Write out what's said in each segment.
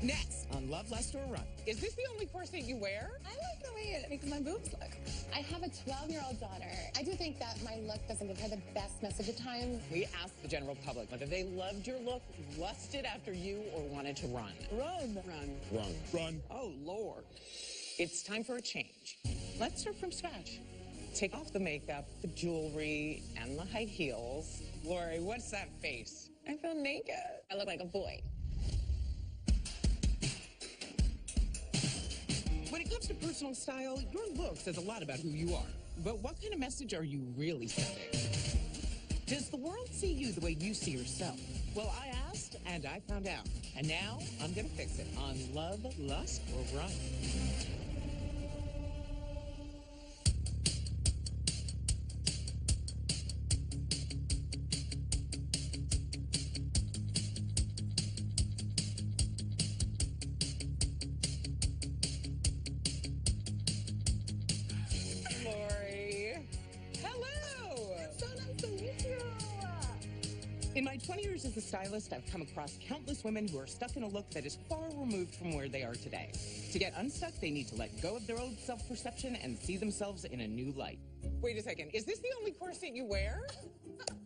Next on Love, Lust, or Run. Is this the only corset you wear? I like the way it makes my boobs look. I have a 12-year-old daughter. I do think that my look doesn't give her the best message at times. We asked the general public whether they loved your look, lusted after you, or wanted to run. Run. Run. Run. Run. Oh, Lord. It's time for a change. Let's start from scratch. Take off the makeup, the jewelry, and the high heels. Lori, what's that face? I feel naked. I look like a boy. When it comes to personal style, your look says a lot about who you are. But what kind of message are you really sending? Does the world see you the way you see yourself? Well, I asked, and I found out. And now, I'm gonna fix it on Love, Lust, or Run. In my 20 years as a stylist, I've come across countless women who are stuck in a look that is far removed from where they are today. To get unstuck, they need to let go of their old self-perception and see themselves in a new light. Wait a second, is this the only corset you wear?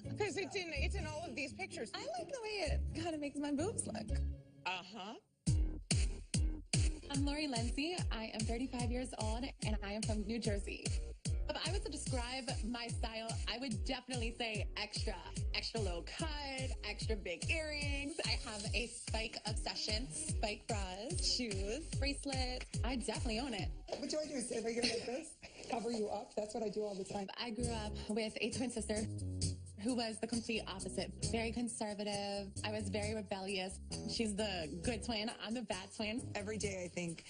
Because it's in all of these pictures. I like the way it kind of makes my boobs look. Uh-huh. I'm Lori Lindsay. I am 35 years old, and I am from New Jersey. If I was to describe my style, I would definitely say extra. Extra low cut, extra big earrings. I have a spike obsession. Spike bras, shoes, bracelets. I definitely own it. What do I do? Sit right here like this? Cover you up? That's what I do all the time. I grew up with a twin sister who was the complete opposite. Very conservative. I was very rebellious. She's the good twin. I'm the bad twin. Every day I think,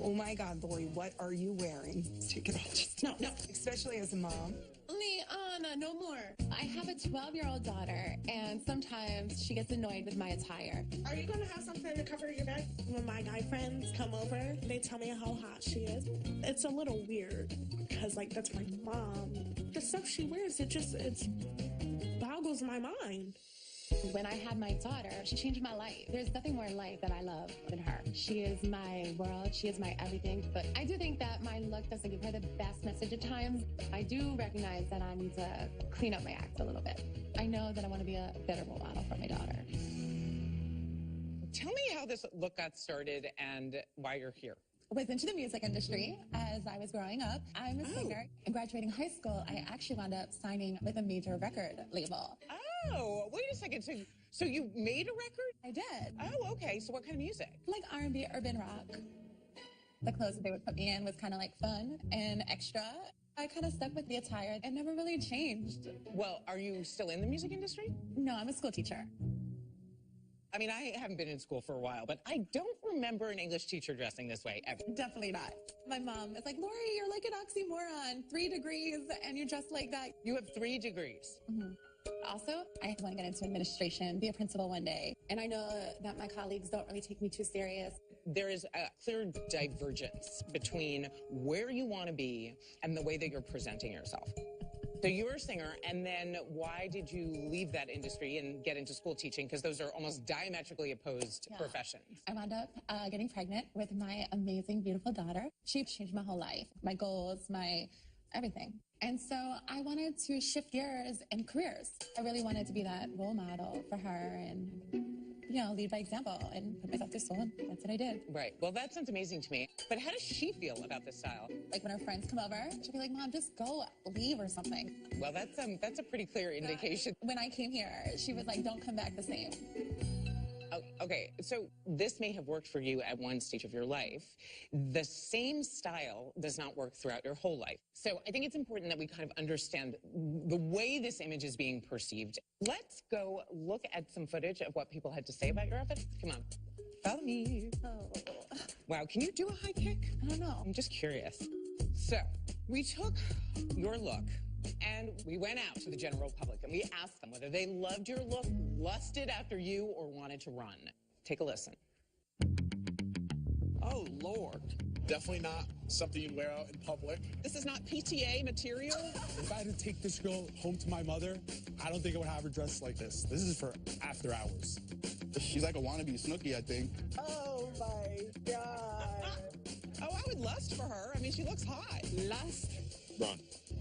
oh my God, Lori, what are you wearing? Take it off. No. Especially as a mom. Liana, no more. I have a 12-year-old daughter, and sometimes she gets annoyed with my attire. Are you going to have something to cover your back? When my guy friends come over, they tell me how hot she is. It's a little weird because, like, that's my mom. The stuff she wears, it boggles my mind. When I had my daughter, she changed my life. There's nothing more in life that I love than her. She is my world. She is my everything. But I do think that my look doesn't give her the best message at times. I do recognize that I need to clean up my act a little bit. I know that I want to be a better role model for my daughter. Tell me how this look got started and why you're here. I was into the music industry as I was growing up. I'm a singer. And graduating high school, I actually wound up signing with a major record label. Oh, wait a second. So you made a record? I did. Oh, okay. So what kind of music? Like R&B, urban rock. The clothes that they would put me in was kind of like fun and extra. I kind of stuck with the attire. It never really changed. Well, are you still in the music industry? No, I'm a school teacher. I mean, I haven't been in school for a while, but I don't remember an English teacher dressing this way ever. Definitely not. My mom is like, Lori, you're like an oxymoron. 3 degrees and you're dressed like that. You have 3 degrees. Mm-hmm. Also, I want to get into administration, be a principal one day. And I know that my colleagues don't really take me too serious. There is a clear divergence between where you want to be and the way that you're presenting yourself. So you were a singer, and then why did you leave that industry and get into school teaching? Because those are almost diametrically opposed professions. I wound up getting pregnant with my amazing, beautiful daughter. She changed my whole life, my goals, my everything. And so I wanted to shift gears and careers. I really wanted to be that role model for her and, you know, lead by example and put myself through school. And that's what I did. Right. Well, that sounds amazing to me. But how does she feel about this style? Like when her friends come over, she'll be like, Mom, just go leave or something. Well, that's a pretty clear indication. When I came here, she was like, don't come back the same. Oh, okay, so this may have worked for you at one stage of your life. The same style does not work throughout your whole life. So I think it's important that we kind of understand the way this image is being perceived. Let's go look at some footage of what people had to say about your outfit. Come on, follow me. Oh. Wow, can you do a high kick? I don't know. I'm just curious. So we took your look and we went out to the general public and we asked them whether they loved your look, lusted after you, or wanted to run. Take a listen. Oh, Lord. Definitely not something you'd wear out in public. This is not PTA material. If I had to take this girl home to my mother, I don't think I would have her dressed like this. This is for after hours. She's like a wannabe Snooki, I think. Oh my God. Oh, I would lust for her. I mean, she looks hot. Lust. Run.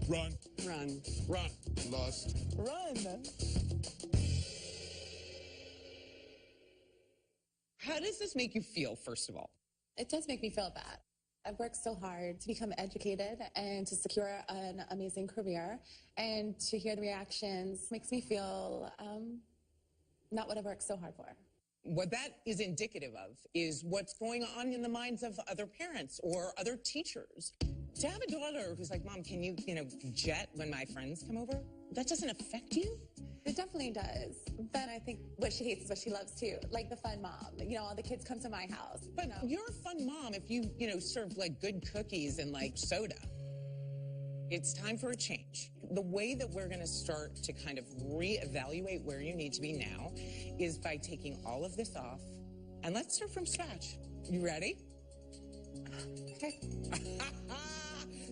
Run. Run. Run. Lust. Run. How does this make you feel, first of all? It does make me feel bad. I've worked so hard to become educated and to secure an amazing career, and to hear the reactions makes me feel not what I've worked so hard for. What that is indicative of is what's going on in the minds of other parents or other teachers. To have a daughter who's like, Mom, can you jet when my friends come over? That doesn't affect you? It definitely does. But I think what she hates is what she loves too. Like the fun mom. All the kids come to my house. But you're a fun mom if you serve like good cookies and like soda. It's time for a change. The way that we're going to start to kind of reevaluate where you need to be now is by taking all of this off, and let's start from scratch. You ready? Okay.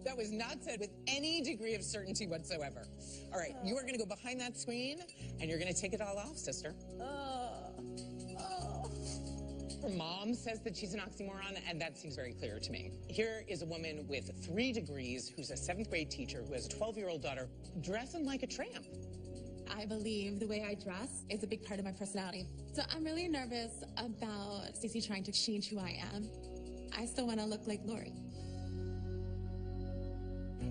That was not said with any degree of certainty whatsoever. All right, you are going to go behind that screen, and you're going to take it all off, sister. Her mom says that she's an oxymoron, and that seems very clear to me. Here is a woman with 3 degrees who's a 7th grade teacher who has a 12-year-old daughter dressing like a tramp. I believe the way I dress is a big part of my personality. So I'm really nervous about Stacey trying to change who I am. I still want to look like Lori.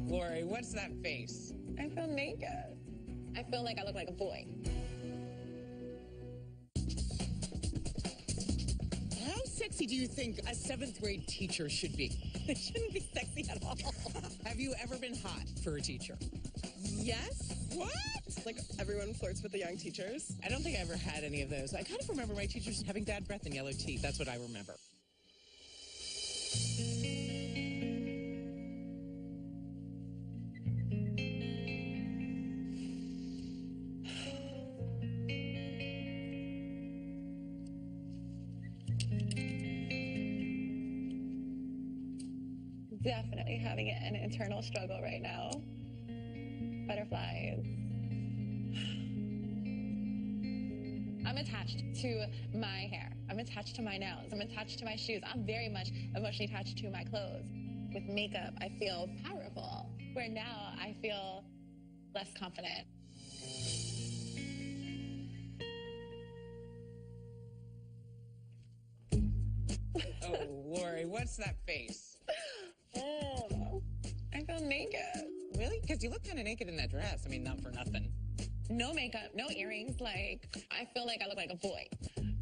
Lori, what's that face? I feel naked. I feel like I look like a boy. How sexy do you think a 7th grade teacher should be? They shouldn't be sexy at all. Have you ever been hot for a teacher? Yes. What? Like everyone flirts with the young teachers. I don't think I ever had any of those. I kind of remember my teachers having bad breath and yellow teeth. That's what I remember. Definitely having an internal struggle right now. Butterflies. I'm attached to my hair. I'm attached to my nails. I'm attached to my shoes. I'm very much emotionally attached to my clothes. With makeup, I feel powerful, where now I feel less confident. Oh, Lori, what's that face? Oh, I feel naked. Really? Because you look kind of naked in that dress. I mean, not for nothing. No makeup, no earrings. Like, I feel like I look like a boy.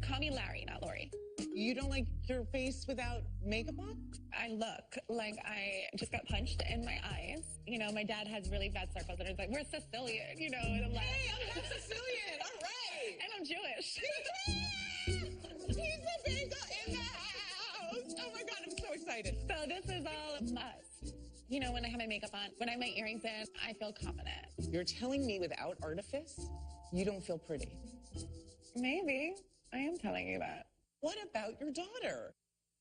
Call me Larry, not Lori. You don't like your face without makeup on? I look like I just got punched in my eyes. My dad has really bad circles, and it's like, we're Sicilian, and I'm like, Hey, I'm not Sicilian. All right. and I'm Jewish. Pizza Bingo in the house. Oh, my God, I'm so excited. So this is all a must. When I have my makeup on, when I have my earrings in, I feel confident. You're telling me without artifice, you don't feel pretty? Maybe. I am telling you that. What about your daughter?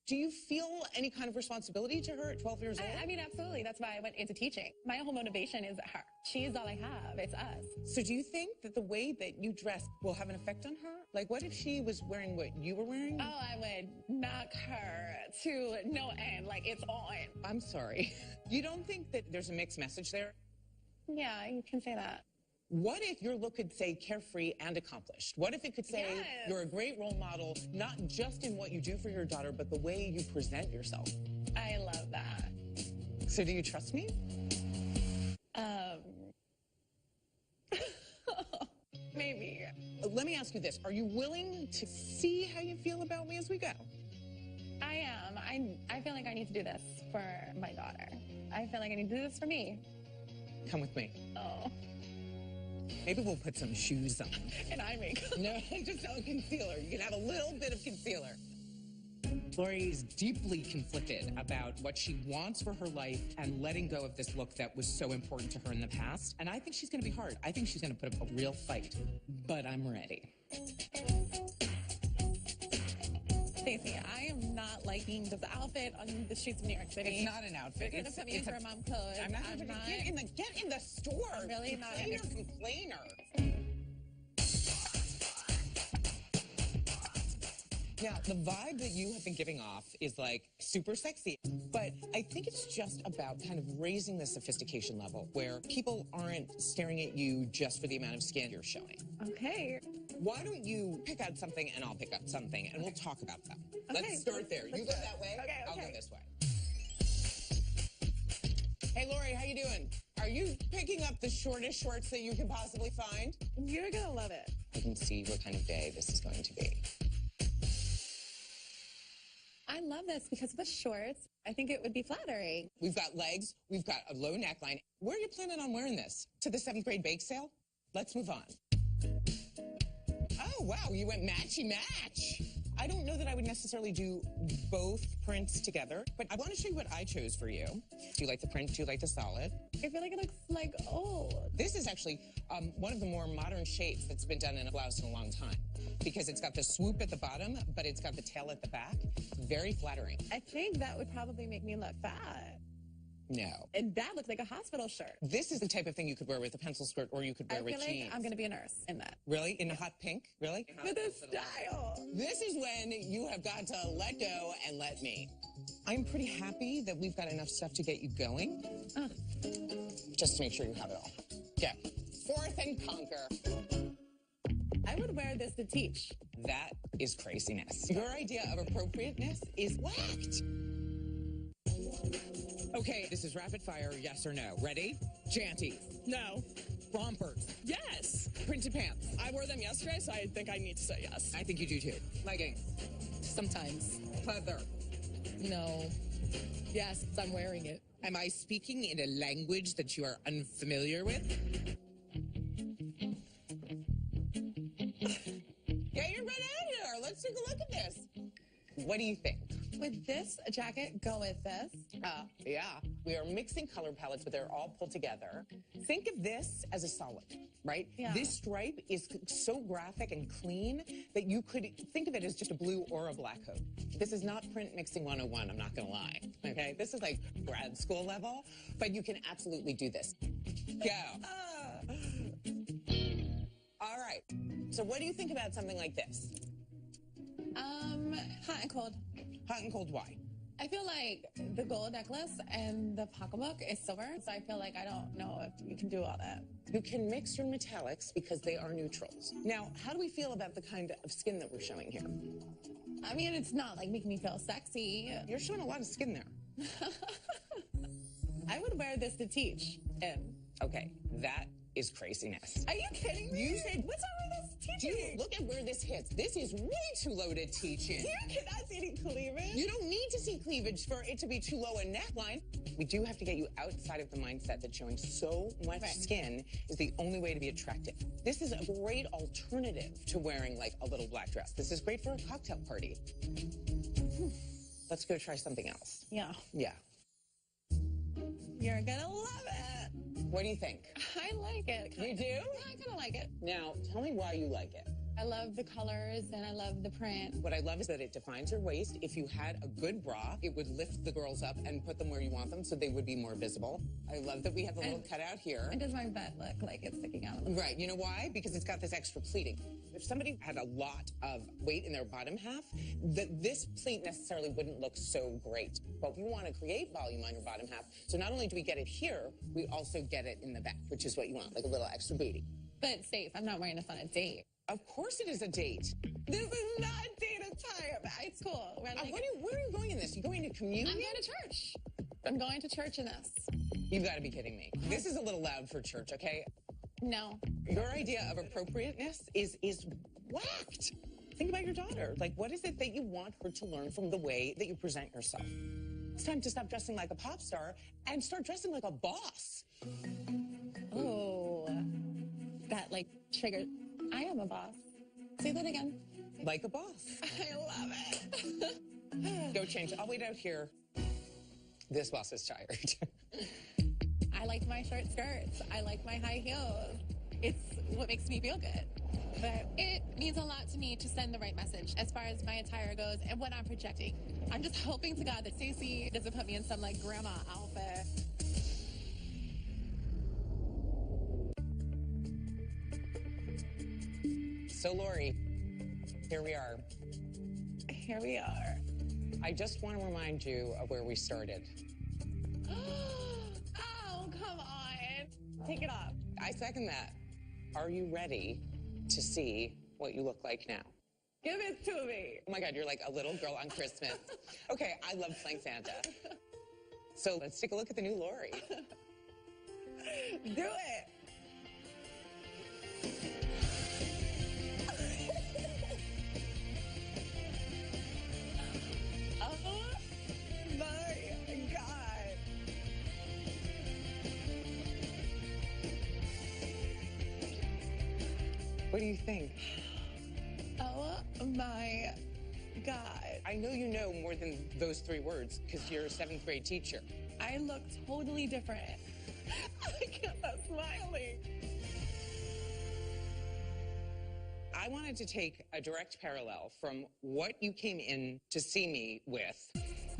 Do you feel any kind of responsibility to her at 12 years old? I mean, absolutely. That's why I went into teaching. My whole motivation is her. She is all I have. It's us. So do you think that the way that you dress will have an effect on her? Like, what if she was wearing what you were wearing? Oh, I would knock her to no end. Like, it's on. I'm sorry. You don't think that there's a mixed message there? Yeah, you can say that. What if your look could say carefree and accomplished? What if it could say Yes. you're a great role model, not just in what you do for your daughter, but the way you present yourself? I love that. So do you trust me? Maybe. Let me ask you this. Are you willing to see how you feel about me as we go? I am. I feel like I need to do this for my daughter. I feel like I need to do this for me. Come with me. Oh. Maybe we'll put some shoes on. And eye makeup. No, just no concealer. You can have a little bit of concealer. Lori is deeply conflicted about what she wants for her life and letting go of this look that was so important to her in the past. And I think she's going to be hard. I think she's going to put up a real fight. But I'm ready. Stacey, I am not liking this outfit on the streets of New York City. It's not an outfit. You're gonna put me in for a mom code. I'm not gonna get in the store. I'm really not. Complainer. Now, the vibe that you have been giving off is like super sexy, but I think it's just about kind of raising the sophistication level where people aren't staring at you just for the amount of skin you're showing. Okay. Why don't you pick out something and I'll pick out something and we'll talk about them. Okay. Let's start there. You go that way, Okay, I'll go okay. this way. Hey, Lori, how you doing? Are you picking up the shortest shorts that you can possibly find? You're gonna love it. You can see what kind of day this is going to be. I love this because of the shorts. I think it would be flattering. We've got legs. We've got a low neckline. Where are you planning on wearing this? To the 7th grade bake sale? Let's move on. Oh, wow. You went matchy-match. I don't know that I would necessarily do both prints together, but I want to show you what I chose for you. Do you like the print? Do you like the solid? I feel like it looks like old. This is actually one of the more modern shapes that's been done in a blouse in a long time because it's got the swoop at the bottom, but it's got the tail at the back. Very flattering. I think that would probably make me look fat. No. And that looks like a hospital shirt. This is the type of thing you could wear with a pencil skirt or you could wear with I feel jeans. like I'm going to be a nurse in that. Really? In a hot pink? Really? With a style. This is when you have got to let go and let me. I'm pretty happy that we've got enough stuff to get you going. Just to make sure you have it all. Yeah. Fourth and conquer. I would wear this to teach. That is craziness. Your idea of appropriateness is whacked. Okay, this is rapid fire, yes or no. Ready? Janties. No. Rompers. Yes. Printed pants. I wore them yesterday, so I think I need to say yes. I think you do too. Leggings. Sometimes. Leather. No. Yes, I'm wearing it. Am I speaking in a language that you are unfamiliar with? Get your butt out here. Let's take a look at this. What do you think? Would this jacket go with this? Yeah. We are mixing color palettes, but they're all pulled together. Think of this as a solid, right? Yeah. This stripe is so graphic and clean that you could think of it as just a blue or a black coat. This is not print mixing 101, I'm not going to lie. Okay? This is like grad school level, but you can absolutely do this. Go. All right. So what do you think about something like this? Hot and cold. Hot and cold, why? I feel like the gold necklace and the pocketbook is silver, so I feel like I don't know if you can do all that. You can mix your metallics because they are neutrals. Now, how do we feel about the kind of skin that we're showing here? I mean, it's not like making me feel sexy. You're showing a lot of skin there. I would wear this to teach in. Okay, that is craziness. Are you kidding me? You said, what's wrong with this teaching? look at where this hits. This is way too low to teach in. You cannot see any cleavage. You don't need to see cleavage for it to be too low a neckline. We do have to get you outside of the mindset that showing so much skin is the only way to be attractive. This is a great alternative to wearing like a little black dress. This is great for a cocktail party. Let's go try something else. Yeah. Yeah. You're gonna love it. What do you think? I like it. You do? Yeah, I kind of like it. Now, tell me why you like it. I love the colors and I love the print. What I love is that it defines your waist. If you had a good bra, it would lift the girls up and put them where you want them so they would be more visible. I love that we have the little cutout here. And does my butt look like it's sticking out? Right. You know why? Because it's got this extra pleating. If somebody had a lot of weight in their bottom half, this pleat necessarily wouldn't look so great. But we want to create volume on your bottom half. So not only do we get it here, we also get it in the back, which is what you want, like a little extra booty. But safe. I'm not wearing this on a date. Of course it is a date. This is not date attire. It's cool. We're like, where are you going in this? You going to communion? I'm going to church. I'm going to church in this. You've got to be kidding me. This is a little loud for church, okay? No. Your idea of appropriateness is whacked. Think about your daughter. Like, what is it that you want her to learn from the way that you present yourself? It's time to stop dressing like a pop star and start dressing like a boss. Oh, that like triggered. I am a boss. Say that again. Like a boss. I love it. Go change. I'll wait out here. This boss is tired. I like my short skirts. I like my high heels. It's what makes me feel good. But it means a lot to me to send the right message as far as my attire goes and what I'm projecting. I'm just hoping to God that Stacey doesn't put me in some like grandma outfit. So, Lori, here we are. Here we are. I just want to remind you of where we started. Oh, come on. Take it off. I second that. Are you ready to see what you look like now? Give it to me. Oh my God, you're like a little girl on Christmas. Okay, I love playing Santa. So let's take a look at the new Lori. Do it. Oh my God. What do you think? Oh my God. I know you know more than those 3 words because you're a 7th grade teacher. I look totally different. I can't stop smiling. I wanted to take a direct parallel from what you came in to see me with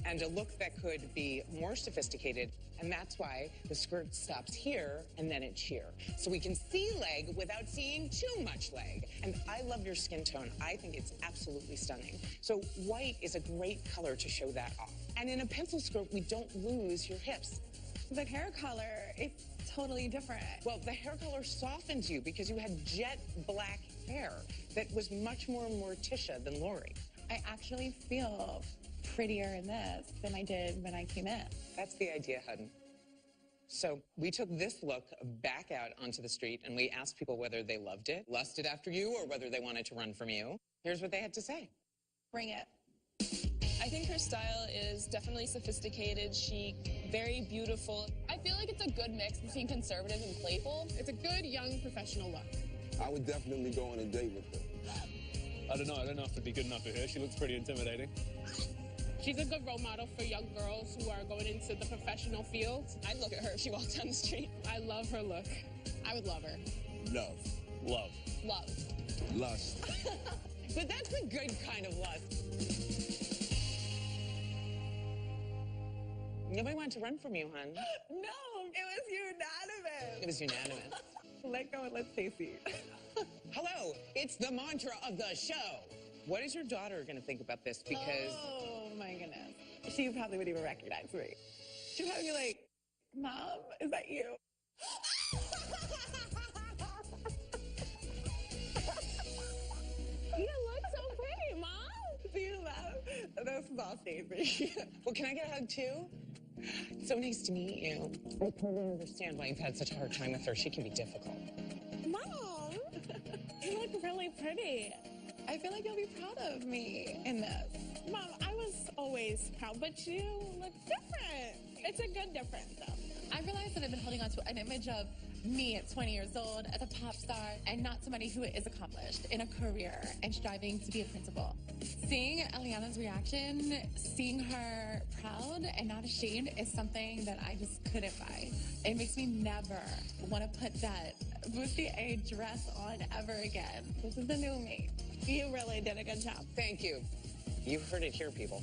and a look that could be more sophisticated, and that's why the skirt stops here and then it's here. So we can see leg without seeing too much leg. And I love your skin tone. I think it's absolutely stunning. So white is a great color to show that off. And in a pencil skirt, we don't lose your hips. The hair color, it's totally different. Well, the hair color softens you because you had jet black hair that was much more Morticia than Lori. I actually feel prettier in this than I did when I came in. That's the idea, Hudden. So we took this look back out onto the street and we asked people whether they loved it, lusted after you, or whether they wanted to run from you. Here's what they had to say. Bring it. I think her style is definitely sophisticated, chic, very beautiful. I feel like it's a good mix between conservative and playful. It's a good, young, professional look. I would definitely go on a date with her. I don't know if it'd be good enough for her. She looks pretty intimidating. She's a good role model for young girls who are going into the professional field. I'd look at her if she walked down the street. I love her look. I would love her. Love. Love. Love. Lust. But that's the good kind of lust. Nobody wanted to run from you, hon. No, it was unanimous. It was unanimous. Let go and let Stacey. Hello, it's the mantra of the show. What is your daughter going to think about this? Because Oh my goodness. She probably wouldn't even recognize me. She'd probably be like, Mom, is that you? You look so pretty, Mom. Do you love? This is all Stacey. well, can I get a hug too? It's so nice to meet you. I totally understand why you've had such a hard time with her. She can be difficult. Mom, you look really pretty. I feel like you'll be proud of me in this. Mom, I was always proud, but you look different. It's a good difference, though. I realized that I've been holding on to an image of me at 20 years old as a pop star and not somebody who is accomplished in a career and striving to be a principal. Seeing Eliana's reaction, seeing her proud and not ashamed is something that I just couldn't buy. It makes me never want to put that bustier dress on ever again. This is the new me. You really did a good job. Thank you. You heard it here, people.